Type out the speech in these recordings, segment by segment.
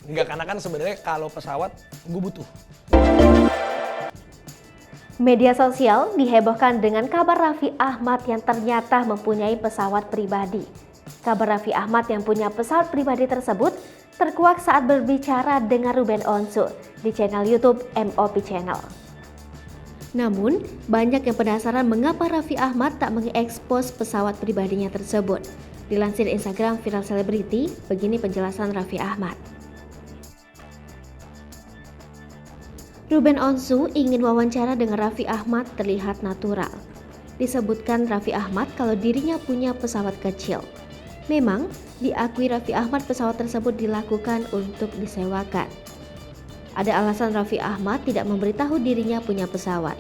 Enggak, karena kan sebenarnya kalau pesawat gue butuh. Media sosial dihebohkan dengan kabar Raffi Ahmad yang ternyata mempunyai pesawat pribadi. Kabar Raffi Ahmad yang punya pesawat pribadi tersebut terkuak saat berbicara dengan Ruben Onsu di channel YouTube MOP Channel. Namun, banyak yang penasaran mengapa Raffi Ahmad tak mengekspos pesawat pribadinya tersebut. Dilansir Instagram Viral Selebriti, begini penjelasan Raffi Ahmad. Ruben Onsu ingin wawancara dengan Raffi Ahmad terlihat natural. Disebutkan Raffi Ahmad kalau dirinya punya pesawat kecil. Memang, diakui Raffi Ahmad pesawat tersebut dilakukan untuk disewakan. Ada alasan Raffi Ahmad tidak memberitahu dirinya punya pesawat.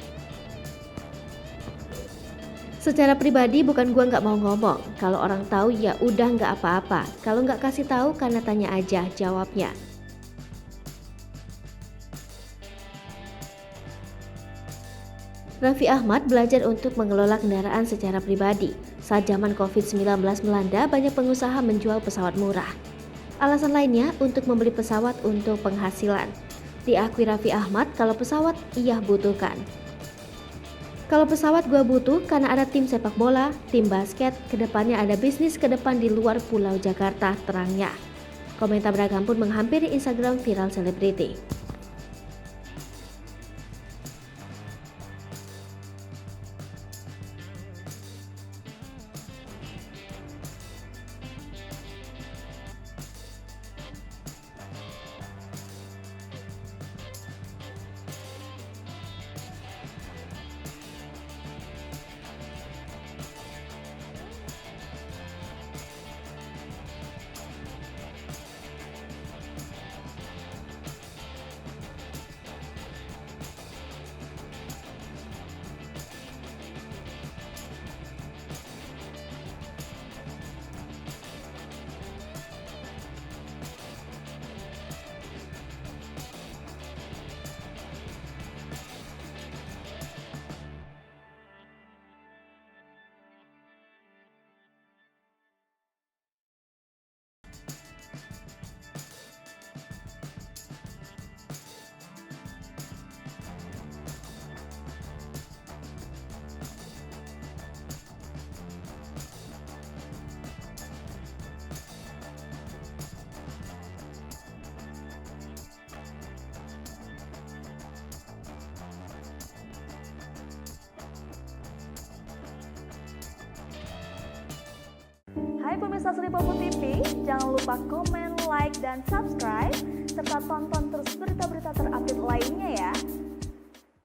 Secara pribadi bukan gua nggak mau ngomong. Kalau orang tahu ya udah nggak apa-apa. Kalau nggak kasih tahu karena tanya aja, jawabnya. Raffi Ahmad belajar untuk mengelola kendaraan secara pribadi. Saat zaman COVID-19 melanda, banyak pengusaha menjual pesawat murah. Alasan lainnya untuk membeli pesawat untuk penghasilan. Diakui Raffi Ahmad kalau pesawat ia butuhkan. Kalau pesawat gua butuh karena ada tim sepak bola, tim basket, kedepannya ada bisnis ke depan di luar Pulau Jakarta, terangnya. Komentar beragam pun menghampiri Instagram Viral Selebriti. Hai pemirsa Sri Popo TV, jangan lupa komen, like, dan subscribe, serta tonton terus berita-berita terupdate lainnya ya.